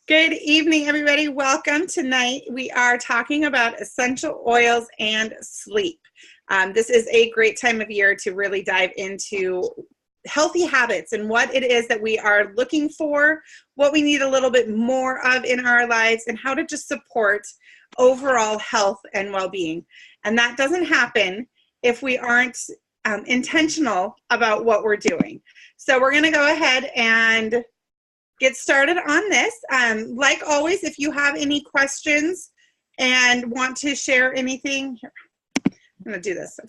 Good evening, everybody. Welcome. Tonight we are talking about essential oils and sleep. This is a great time of year to really dive into healthy habits and what it is that we are looking for, what we need a little bit more of in our lives, and how to just support overall health and well-being. And that doesn't happen if we aren't intentional about what we're doing. So we're going to go ahead and get started on this. Like always, if you have any questions and want to share anything, here, I'm gonna do this.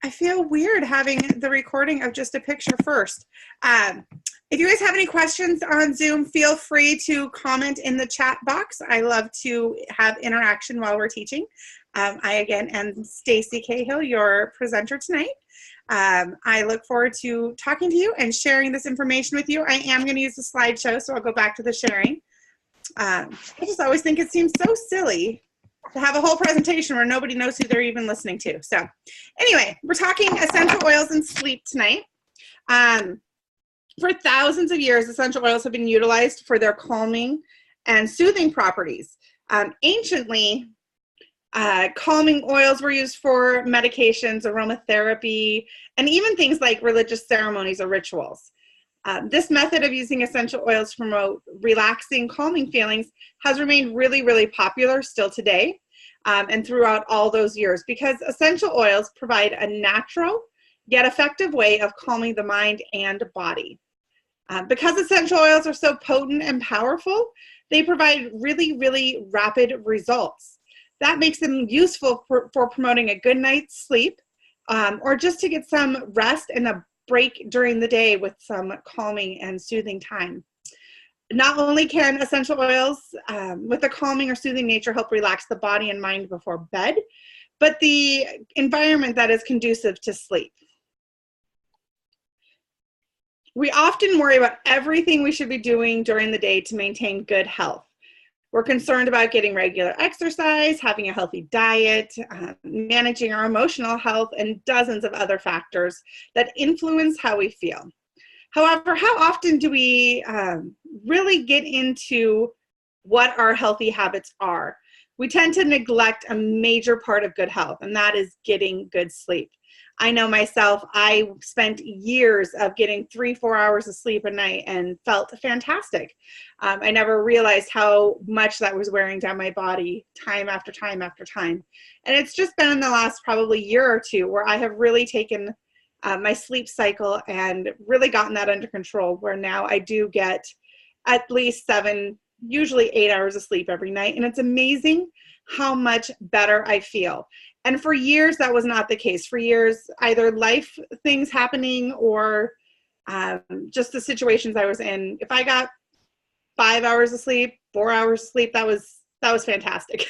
I feel weird having the recording of just a picture first. If you guys have any questions on Zoom, feel free to comment in the chat box. I love to have interaction while we're teaching. I again am Stacy Cahill, your presenter tonight. I look forward to talking to you and sharing this information with you. I am going to use the slideshow, so I'll go back to the sharing. I just always think it seems so silly to have a whole presentation where nobody knows who they're even listening to. So anyway, we're talking essential oils and sleep tonight. For thousands of years, essential oils have been utilized for their calming and soothing properties. Anciently, calming oils were used for medications, aromatherapy, and even things like religious ceremonies or rituals. This method of using essential oils to promote relaxing, calming feelings has remained really, really popular still today and throughout all those years because essential oils provide a natural yet effective way of calming the mind and body. Because essential oils are so potent and powerful, they provide really, really rapid results. That makes them useful for promoting a good night's sleep or just to get some rest and a break during the day with some calming and soothing time. Not only can essential oils with a calming or soothing nature help relax the body and mind before bed, but the environment that is conducive to sleep. We often worry about everything we should be doing during the day to maintain good health. We're concerned about getting regular exercise, having a healthy diet, managing our emotional health, and dozens of other factors that influence how we feel. However, how often do we really get into what our healthy habits are? We tend to neglect a major part of good health, and that is getting good sleep. I know myself, I spent years of getting 3-4 hours of sleep a night and felt fantastic. I never realized how much that was wearing down my body time after time after time. And it's just been in the last probably year or two where I have really taken my sleep cycle and really gotten that under control, where now I do get at least 7, usually 8 hours of sleep every night. And it's amazing how much better I feel. And for years, that was not the case. For years, either life things happening or just the situations I was in. If I got 5 hours of sleep, 4 hours of sleep, that was fantastic.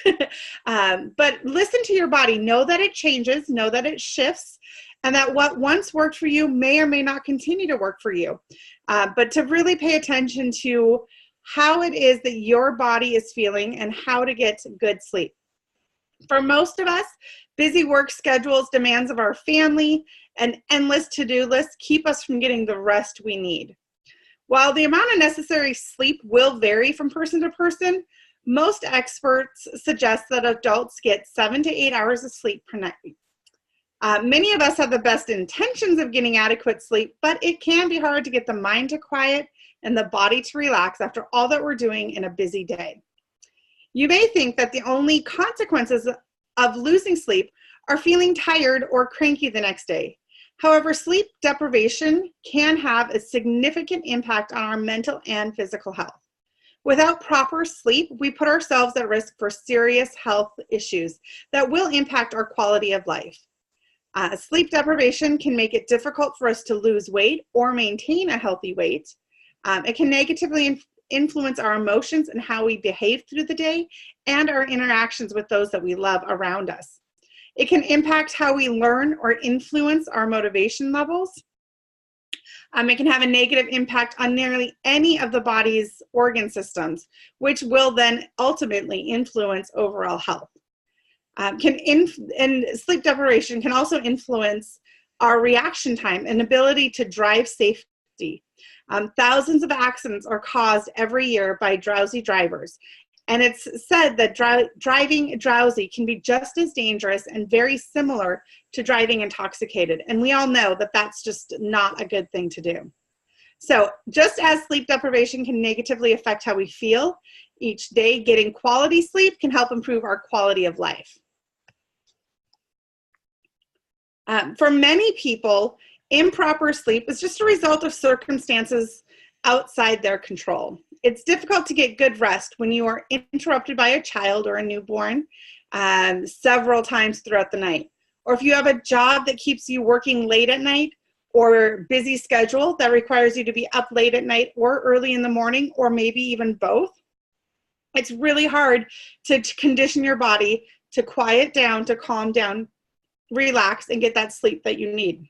But listen to your body. Know that it changes. Know that it shifts. And that what once worked for you may or may not continue to work for you. But to really pay attention to how it is that your body is feeling and how to get good sleep. For most of us, busy work schedules, demands of our family, and endless to-do lists keep us from getting the rest we need. While the amount of necessary sleep will vary from person to person, most experts suggest that adults get 7 to 8 hours of sleep per night. Many of us have the best intentions of getting adequate sleep, but it can be hard to get the mind to quiet and the body to relax after all that we're doing in a busy day. You may think that the only consequences of losing sleep are feeling tired or cranky the next day. However, sleep deprivation can have a significant impact on our mental and physical health. Without proper sleep, we put ourselves at risk for serious health issues that will impact our quality of life. Sleep deprivation can make it difficult for us to lose weight or maintain a healthy weight. It can negatively influence our emotions and how we behave through the day and our interactions with those that we love around us. It can impact how we learn or influence our motivation levels. It can have a negative impact on nearly any of the body's organ systems, which will then ultimately influence overall health. And sleep deprivation can also influence our reaction time and ability to drive safety. Thousands of accidents are caused every year by drowsy drivers. And it's said that driving drowsy can be just as dangerous and very similar to driving intoxicated. And we all know that that's just not a good thing to do. So just as sleep deprivation can negatively affect how we feel each day, getting quality sleep can help improve our quality of life. For many people, improper sleep is just a result of circumstances outside their control. It's difficult to get good rest when you are interrupted by a child or a newborn several times throughout the night. Or if you have a job that keeps you working late at night, or busy schedule that requires you to be up late at night or early in the morning, or maybe even both. It's really hard to condition your body to quiet down, to calm down, relax, and get that sleep that you need.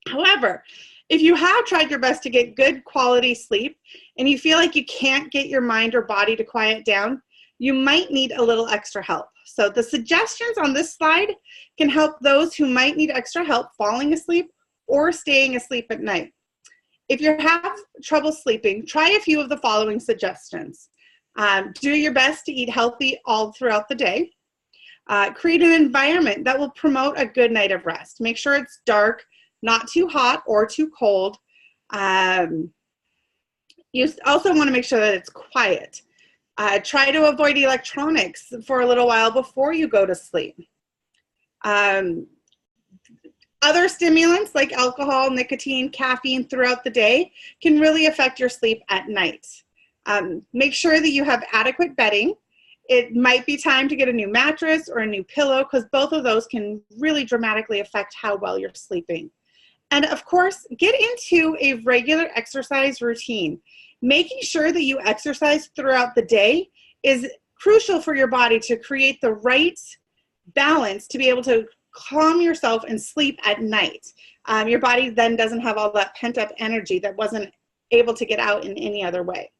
However, if you have tried your best to get good quality sleep and you feel like you can't get your mind or body to quiet down, you might need a little extra help. So the suggestions on this slide can help those who might need extra help falling asleep or staying asleep at night. If you have trouble sleeping, try a few of the following suggestions. Do your best to eat healthy all throughout the day. Create an environment that will promote a good night of rest. Make sure it's dark, not too hot or too cold. You also want to make sure that it's quiet. Try to avoid electronics for a little while before you go to sleep. Other stimulants like alcohol, nicotine, caffeine throughout the day can really affect your sleep at night. Make sure that you have adequate bedding. It might be time to get a new mattress or a new pillow, because both of those can really dramatically affect how well you're sleeping. And of course, get into a regular exercise routine. Making sure that you exercise throughout the day is crucial for your body to create the right balance to be able to calm yourself and sleep at night. Your body then doesn't have all that pent-up energy that wasn't able to get out in any other way.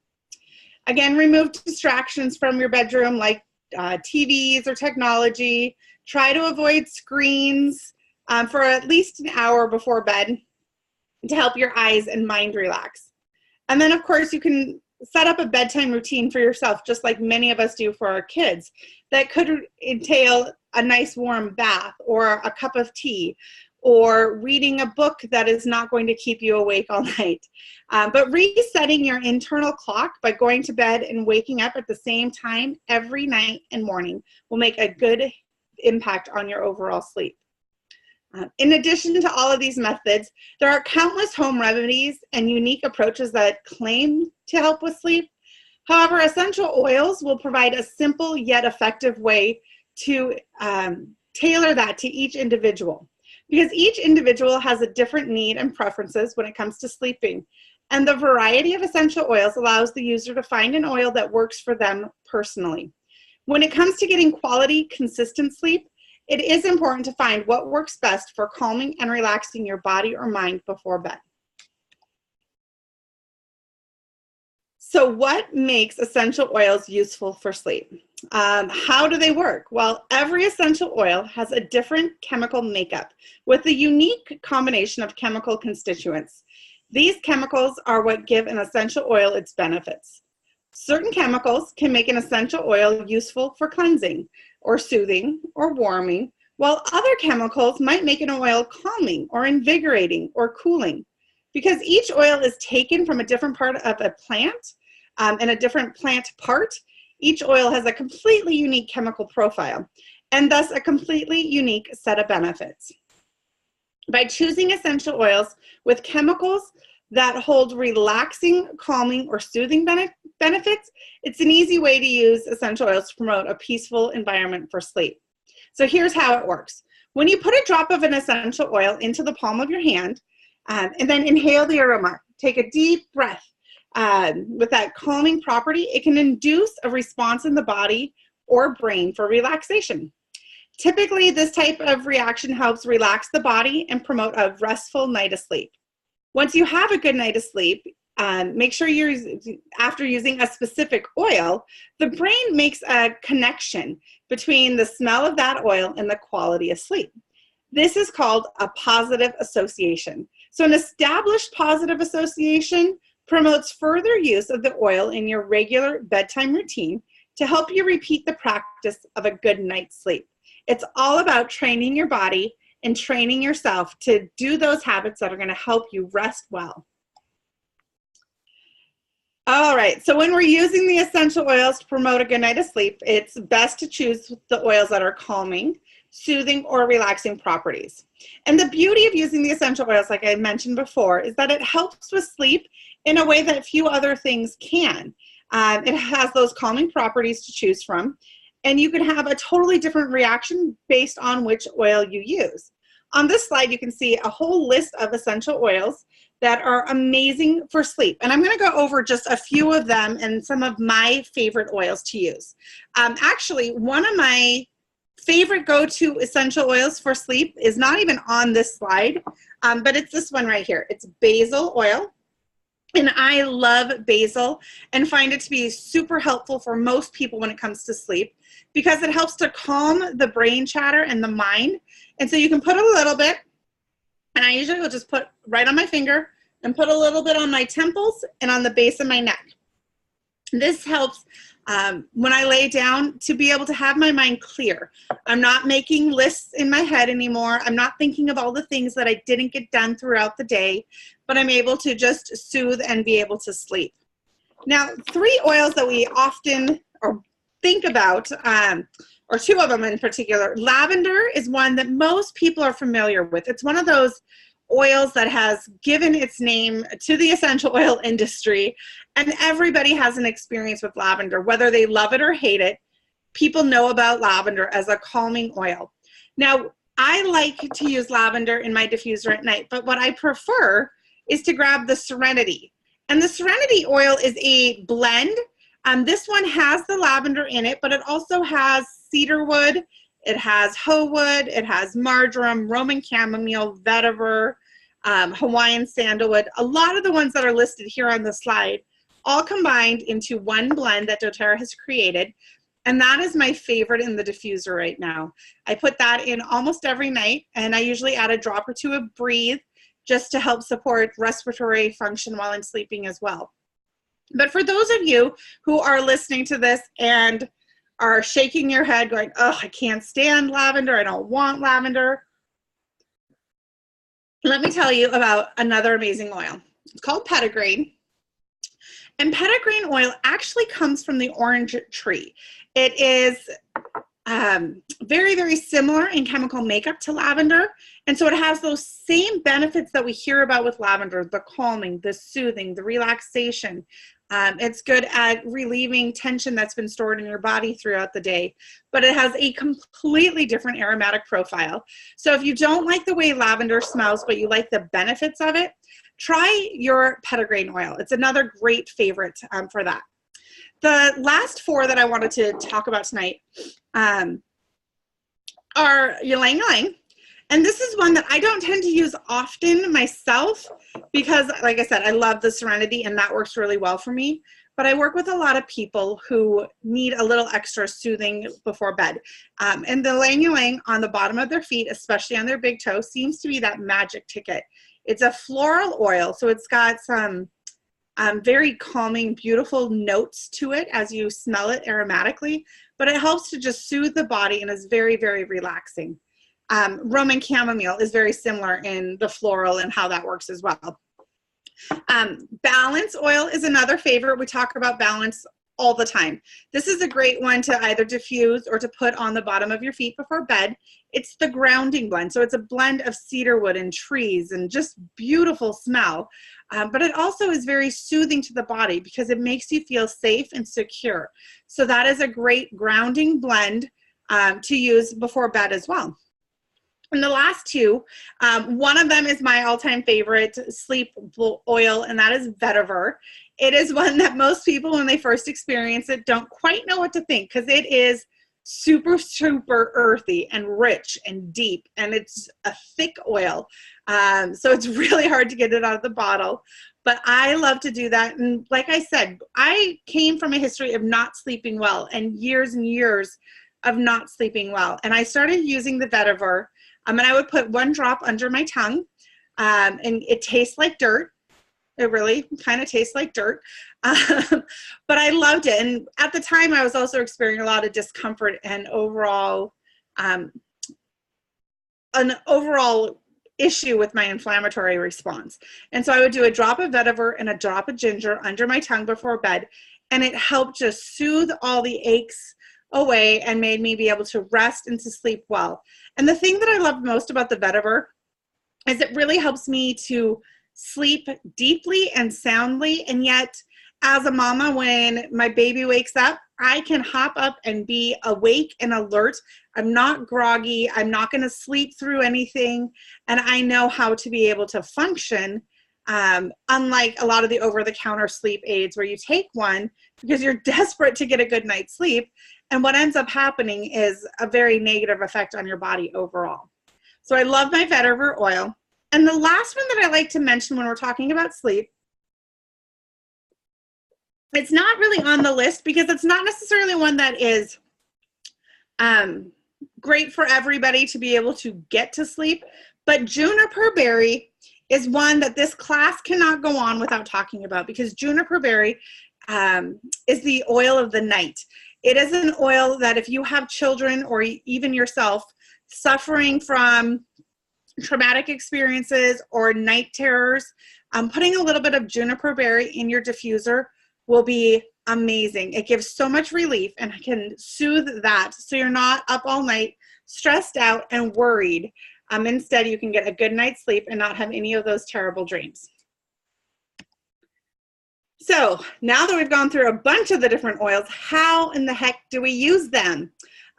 Again, remove distractions from your bedroom like TVs or technology. Try to avoid screens for at least an hour before bed to help your eyes and mind relax. And then, of course, you can set up a bedtime routine for yourself, just like many of us do for our kids. That could entail a nice warm bath or a cup of tea or reading a book that is not going to keep you awake all night. But resetting your internal clock by going to bed and waking up at the same time every night and morning will make a good impact on your overall sleep. In addition to all of these methods, there are countless home remedies and unique approaches that claim to help with sleep. However, essential oils will provide a simple yet effective way to tailor that to each individual, because each individual has a different need and preferences when it comes to sleeping. And the variety of essential oils allows the user to find an oil that works for them personally. When it comes to getting quality, consistent sleep, it is important to find what works best for calming and relaxing your body or mind before bed. So what makes essential oils useful for sleep? How do they work? Well, every essential oil has a different chemical makeup with a unique combination of chemical constituents. These chemicals are what give an essential oil its benefits. Certain chemicals can make an essential oil useful for cleansing or soothing or warming, while other chemicals might make an oil calming or invigorating or cooling. Because each oil is taken from a different part of a plant and a different plant part, each oil has a completely unique chemical profile and thus a completely unique set of benefits. By choosing essential oils with chemicals that hold relaxing, calming, or soothing benefits, it's an easy way to use essential oils to promote a peaceful environment for sleep. So here's how it works. When you put a drop of an essential oil into the palm of your hand, and then inhale the aroma, take a deep breath with that calming property, it can induce a response in the body or brain for relaxation. Typically, this type of reaction helps relax the body and promote a restful night of sleep. Once you have a good night of sleep, make sure after using a specific oil, the brain makes a connection between the smell of that oil and the quality of sleep. This is called a positive association. So an established positive association promotes further use of the oil in your regular bedtime routine to help you repeat the practice of a good night's sleep. It's all about training your body and training yourself to do those habits that are going to help you rest well. All right, so when we're using the essential oils to promote a good night of sleep, it's best to choose the oils that are calming, soothing, or relaxing properties. And the beauty of using the essential oils, like I mentioned before, is that it helps with sleep in a way that few other things can. It has those calming properties to choose from, and you can have a totally different reaction based on which oil you use. On this slide, you can see a whole list of essential oils that are amazing for sleep. And I'm going to go over just a few of them and some of my favorite oils to use. Actually, one of my favorite go-to essential oils for sleep is not even on this slide, but it's this one right here. It's basil oil. And I love basil and find it to be super helpful for most people when it comes to sleep because it helps to calm the brain chatter and the mind. And so you can put a little bit, and I usually will just put right on my finger and put a little bit on my temples and on the base of my neck. This helps when I lay down to be able to have my mind clear. I'm not making lists in my head anymore. I'm not thinking of all the things that I didn't get done throughout the day, but I'm able to just soothe and be able to sleep. Now, 3 oils that we often think about, or 2 of them in particular. Lavender is one that most people are familiar with. It's one of those oils that has given its name to the essential oil industry, and everybody has an experience with lavender. Whether they love it or hate it, people know about lavender as a calming oil. Now, I like to use lavender in my diffuser at night, but what I prefer is to grab the Serenity. And the Serenity oil is a blend. This one has the lavender in it, but it also has cedarwood, it has hoe wood, it has marjoram, Roman chamomile, vetiver, Hawaiian sandalwood. A lot of the ones that are listed here on the slide all combined into one blend that doTERRA has created. And that is my favorite in the diffuser right now. I put that in almost every night, and I usually add a drop or 2 of Breathe just to help support respiratory function while I'm sleeping as well. But for those of you who are listening to this and are shaking your head going, oh, I can't stand lavender, I don't want lavender, let me tell you about another amazing oil. It's called Petitgrain. And Petitgrain oil actually comes from the orange tree. It is very, very similar in chemical makeup to lavender. And so it has those same benefits that we hear about with lavender, the calming, the soothing, the relaxation. It's good at relieving tension that's been stored in your body throughout the day, but it has a completely different aromatic profile. So if you don't like the way lavender smells, but you like the benefits of it, try your Petitgrain oil. It's another great favorite for that. The last 4 that I wanted to talk about tonight are Ylang Ylang. And this is one that I don't tend to use often myself because, like I said, I love the Serenity and that works really well for me. But I work with a lot of people who need a little extra soothing before bed. And the Ylang Ylang on the bottom of their feet, especially on their big toe, seems to be that magic ticket. It's a floral oil, so it's got some very calming, beautiful notes to it as you smell it aromatically, but it helps to just soothe the body and is very, very relaxing. Roman chamomile is very similar in the floral and how that works as well. Balance oil is another favorite. We talk about balance all the time. This is a great one to either diffuse or to put on the bottom of your feet before bed. It's the grounding blend. So it's a blend of cedarwood and trees and just beautiful smell. But it also is very soothing to the body because it makes you feel safe and secure. So that is a great grounding blend to use before bed as well. And the last 2, one of them is my all-time favorite sleep oil, and that is vetiver. It is one that most people, when they first experience it, don't quite know what to think because it is super, super earthy and rich and deep, and it's a thick oil. So it's really hard to get it out of the bottle. But I love to do that. And like I said, I came from a history of not sleeping well and years of not sleeping well. And I started using the vetiver. And I would put 1 drop under my tongue. and it tastes like dirt. It really kind of tastes like dirt, but I loved it. And at the time, I was also experiencing a lot of discomfort and an overall issue with my inflammatory response. And so I would do a drop of vetiver and a drop of ginger under my tongue before bed, and it helped just soothe all the aches away and made me be able to rest and to sleep well. And the thing that I love most about the vetiver is it really helps me to sleep deeply and soundly. And yet, as a mama, when my baby wakes up, I can hop up and be awake and alert. I'm not groggy. I'm not going to sleep through anything. And I know how to be able to function, unlike a lot of the over-the-counter sleep aids where you take one because you're desperate to get a good night's sleep. And what ends up happening is a very negative effect on your body overall. So I love my vetiver oil. And the last one that I like to mention when we're talking about sleep, it's not really on the list because it's not necessarily one that is great for everybody to be able to get to sleep, but juniper berry is one that this class cannot go on without talking about, because juniper berry is the oil of the night. It is an oil that if you have children or even yourself suffering from traumatic experiences or night terrors, putting a little bit of juniper berry in your diffuser will be amazing. It gives so much relief and can soothe that so you're not up all night stressed out and worried. Instead, you can get a good night's sleep and not have any of those terrible dreams. So now that we've gone through a bunch of the different oils, how in the heck do we use them?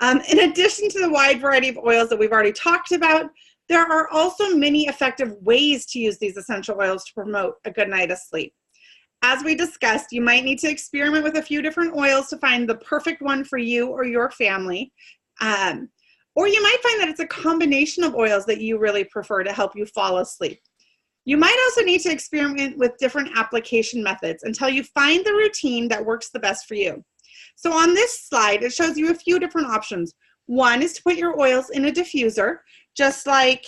In addition to the wide variety of oils that we've already talked about, there are also many effective ways to use these essential oils to promote a good night of sleep. As we discussed, you might need to experiment with a few different oils to find the perfect one for you or your family. Or you might find that it's a combination of oils that you really prefer to help you fall asleep. You might also need to experiment with different application methods until you find the routine that works the best for you. So on this slide, it shows you a few different options. One is to put your oils in a diffuser, just like,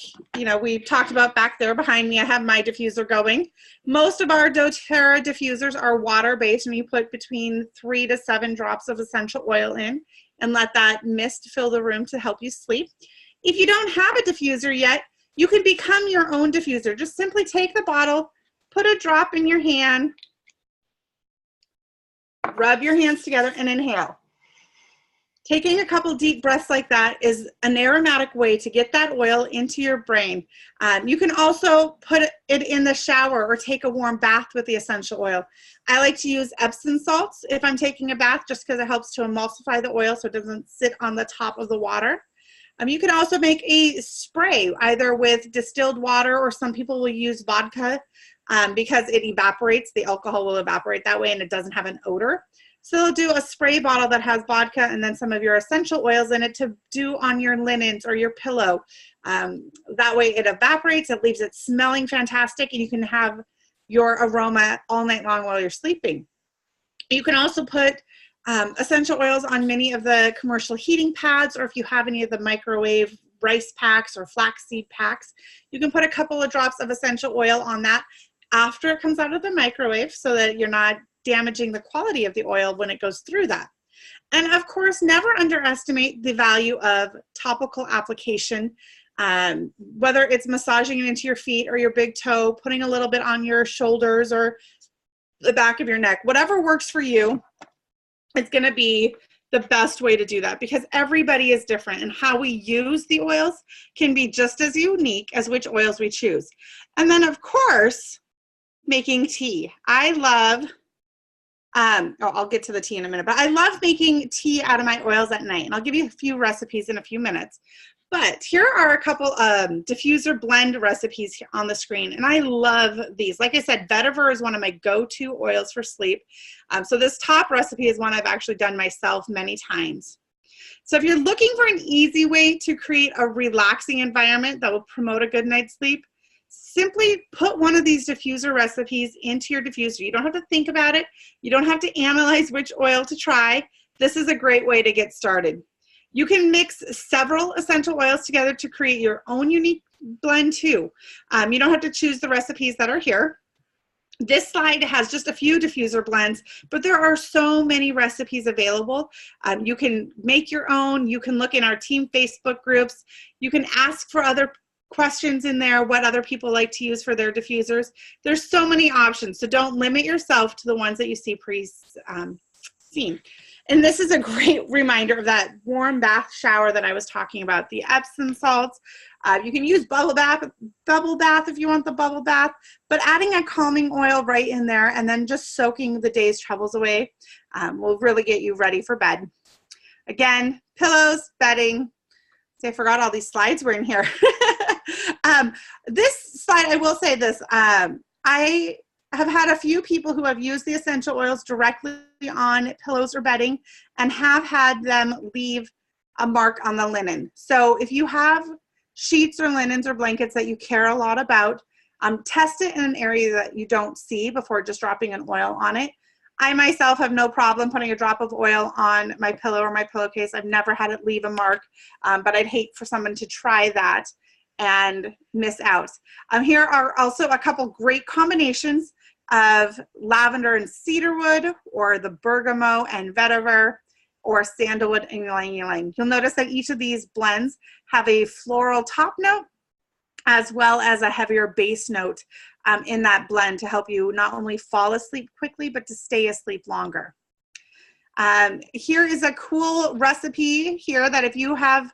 we talked about back there behind me. I have my diffuser going. Most of our doTERRA diffusers are water-based, and you put between 3 to 7 drops of essential oil in and let that mist fill the room to help you sleep. If you don't have a diffuser yet, you can become your own diffuser. Just simply take the bottle, put a drop in your hand, rub your hands together, and inhale. Taking a couple deep breaths like that is an aromatic way to get that oil into your brain. You can also put it in the shower or take a warm bath with the essential oil. I like to use Epsom salts if I'm taking a bath, just because it helps to emulsify the oil so it doesn't sit on the top of the water. You can also make a spray either with distilled water, or some people will use vodka because it evaporates. The alcohol will evaporate that way and it doesn't have an odor. So they'll do a spray bottle that has vodka and then some of your essential oils in it to do on your linens or your pillow. That way it evaporates, it leaves it smelling fantastic, and you can have your aroma all night long while you're sleeping. You can also put essential oils on many of the commercial heating pads, or if you have any of the microwave rice packs or flaxseed packs, you can put a couple of drops of essential oil on that after it comes out of the microwave so that you're not damaging the quality of the oil when it goes through that. And of course, never underestimate the value of topical application, whether it's massaging it into your feet or your big toe, putting a little bit on your shoulders or the back of your neck, whatever works for you. It's going to be the best way to do that, because everybody is different, and how we use the oils can be just as unique as which oils we choose. And then of course, making tea. I love, I'll get to the tea in a minute, but I love making tea out of my oils at night, and I'll give you a few recipes in a few minutes. But here are a couple diffuser blend recipes here on the screen, and I love these. Like I said, vetiver is one of my go-to oils for sleep. So this top recipe is one I've actually done myself many times. So if you're looking for an easy way to create a relaxing environment that will promote a good night's sleep, simply put one of these diffuser recipes into your diffuser. You don't have to think about it. You don't have to analyze which oil to try. This is a great way to get started. You can mix several essential oils together to create your own unique blend too. You don't have to choose the recipes that are here. This slide has just a few diffuser blends, but there are so many recipes available. You can make your own. You can look in our team Facebook groups. You can ask for other questions in there, what other people like to use for their diffusers. There's so many options, so don't limit yourself to the ones that you see seen. And this is a great reminder of that warm bath shower that I was talking about, the Epsom salts. You can use bubble bath if you want the bubble bath, but adding a calming oil right in there and then just soaking the day's troubles away will really get you ready for bed. Again, pillows, bedding. See, I forgot all these slides were in here. This slide, I will say this. I have had a few people who have used the essential oils directly on pillows or bedding and have had them leave a mark on the linen. So if you have sheets or linens or blankets that you care a lot about, test it in an area that you don't see before just dropping an oil on it. I myself have no problem putting a drop of oil on my pillow or my pillowcase. I've never had it leave a mark, but I'd hate for someone to try that and miss out. Here are also a couple great combinations of lavender and cedarwood, or the bergamot and vetiver, or sandalwood and ylang ylang. You'll notice that each of these blends have a floral top note as well as a heavier base note in that blend to help you not only fall asleep quickly, but to stay asleep longer. Here is a cool recipe here that if you have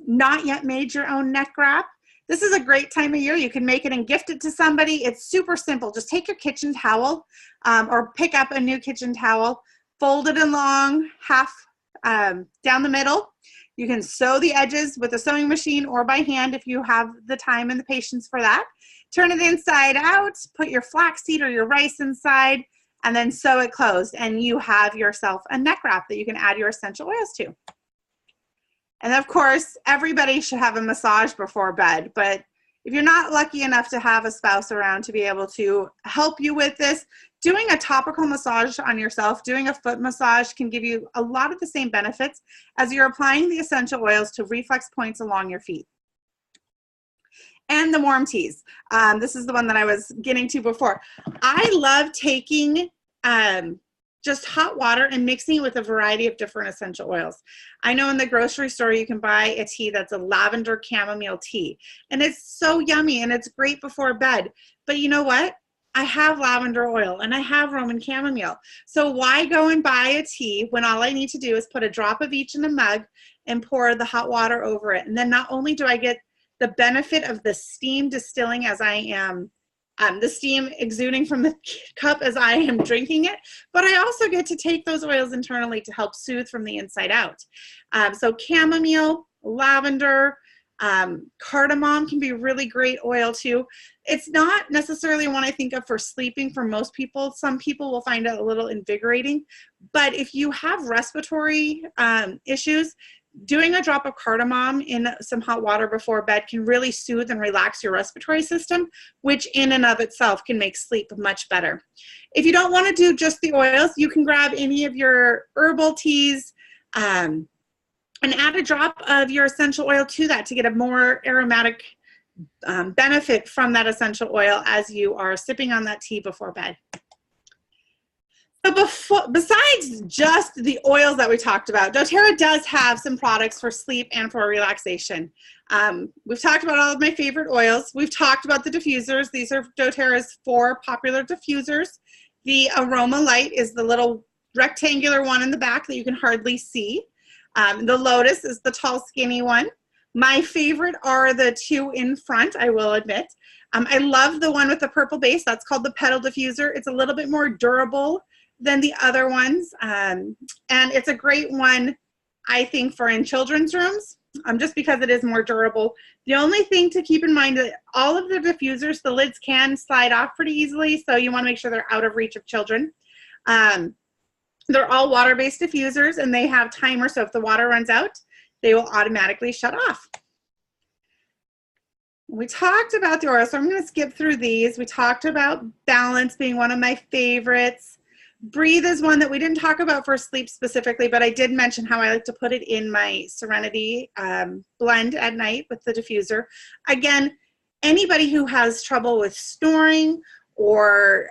not yet made your own neck wrap, this is a great time of year. You can make it and gift it to somebody. It's super simple. Just take your kitchen towel or pick up a new kitchen towel, fold it along half down the middle. You can sew the edges with a sewing machine or by hand if you have the time and the patience for that. Turn it inside out, put your flaxseed or your rice inside, and then sew it closed. And you have yourself a neck wrap that you can add your essential oils to. And of course, everybody should have a massage before bed, but if you're not lucky enough to have a spouse around to be able to help you with this, doing a topical massage on yourself, doing a foot massage can give you a lot of the same benefits as you're applying the essential oils to reflex points along your feet. And the warm teas. This is the one that I was getting to before. I love taking just hot water and mixing it with a variety of different essential oils. I know in the grocery store you can buy a tea that's a lavender chamomile tea, and it's so yummy and it's great before bed. But you know what? I have lavender oil and I have Roman chamomile. So why go and buy a tea when all I need to do is put a drop of each in a mug and pour the hot water over it? And then not only do I get the benefit of the steam distilling as I am the steam exuding from the cup as I am drinking it, but I also get to take those oils internally to help soothe from the inside out. So chamomile, lavender, cardamom can be really great oil too. It's not necessarily one I think of for sleeping for most people. Some people will find it a little invigorating, but if you have respiratory issues, doing a drop of cardamom in some hot water before bed can really soothe and relax your respiratory system, which in and of itself can make sleep much better. If you don't want to do just the oils, you can grab any of your herbal teas and add a drop of your essential oil to that to get a more aromatic benefit from that essential oil as you are sipping on that tea before bed. So besides just the oils that we talked about, doTERRA does have some products for sleep and for relaxation. We've talked about all of my favorite oils. We've talked about the diffusers. These are doTERRA's 4 popular diffusers. The Aroma Light is the little rectangular one in the back that you can hardly see. The Lotus is the tall, skinny one. My favorite are the 2 in front, I will admit. I love the one with the purple base. That's called the Petal Diffuser. It's a little bit more durable than the other ones. And it's a great one, I think, for in children's rooms, just because it is more durable. The only thing to keep in mind that all of the diffusers, the lids can slide off pretty easily, so you want to make sure they're out of reach of children. They're all water-based diffusers, and they have timers, so if the water runs out, they will automatically shut off. We talked about the oils, so I'm going to skip through these. We talked about Balance being one of my favorites. Breathe is one that we didn't talk about for sleep specifically, but I did mention how I like to put it in my Serenity blend at night with the diffuser. Again, anybody who has trouble with snoring or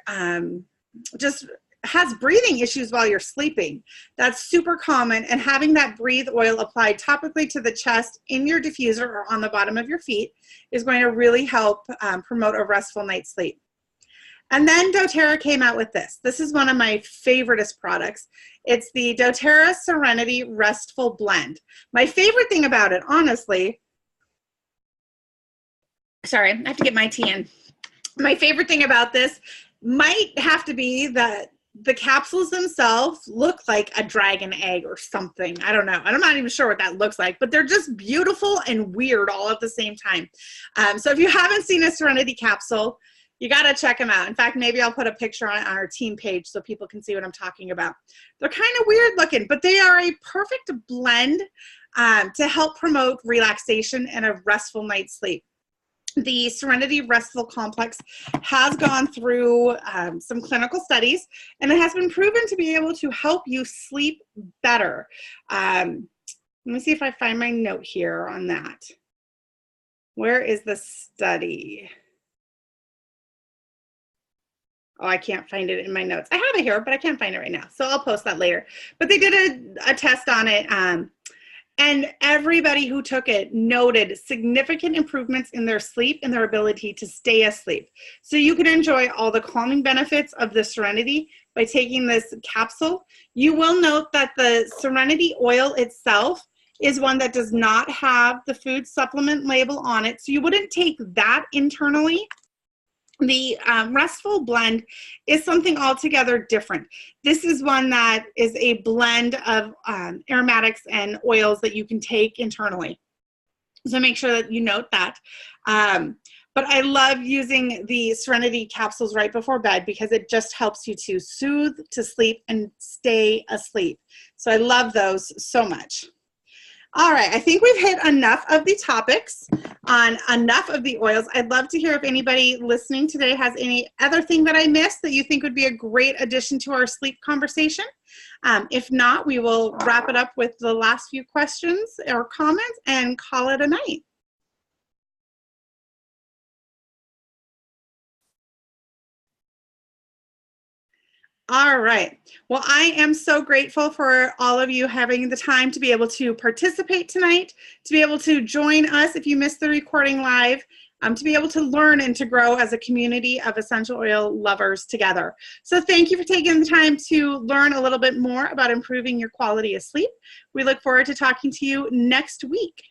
just has breathing issues while you're sleeping, that's super common, and having that Breathe oil applied topically to the chest in your diffuser or on the bottom of your feet is going to really help promote a restful night's sleep. And then doTERRA came out with this. This is one of my favoriteest products. It's the doTERRA Serenity Restful Blend. My favorite thing about it, honestly, sorry, I have to get my tea in. My favorite thing about this might have to be that the capsules themselves look like a dragon egg or something. I don't know. I'm not even sure what that looks like, but they're just beautiful and weird all at the same time. So if you haven't seen a Serenity capsule, you got to check them out. In fact, maybe I'll put a picture on our team page so people can see what I'm talking about. They're kind of weird looking, but they are a perfect blend to help promote relaxation and a restful night's sleep. The Serenity Restful Complex has gone through some clinical studies, and it has been proven to be able to help you sleep better. Let me see if I find my note here on that. Where is the study? Oh, I can't find it in my notes. I have it here, but I can't find it right now. So I'll post that later. But they did a test on it, and everybody who took it noted significant improvements in their sleep and their ability to stay asleep. So you can enjoy all the calming benefits of the Serenity by taking this capsule. You will note that the Serenity oil itself is one that does not have the food supplement label on it. So you wouldn't take that internally. The Restful Blend is something altogether different. This is one that is a blend of aromatics and oils that you can take internally. So make sure that you note that. But I love using the Serenity capsules right before bed because it just helps you to soothe, to sleep, and stay asleep. So I love those so much. All right, I think we've hit enough of the topics on enough of the oils. I'd love to hear if anybody listening today has any other thing that I missed that you think would be a great addition to our sleep conversation. If not, we will wrap it up with the last few questions or comments and call it a night. All right. Well, I am so grateful for all of you having the time to be able to participate tonight, to be able to join us if you missed the recording live, to be able to learn and to grow as a community of essential oil lovers together. So thank you for taking the time to learn a little bit more about improving your quality of sleep. We look forward to talking to you next week.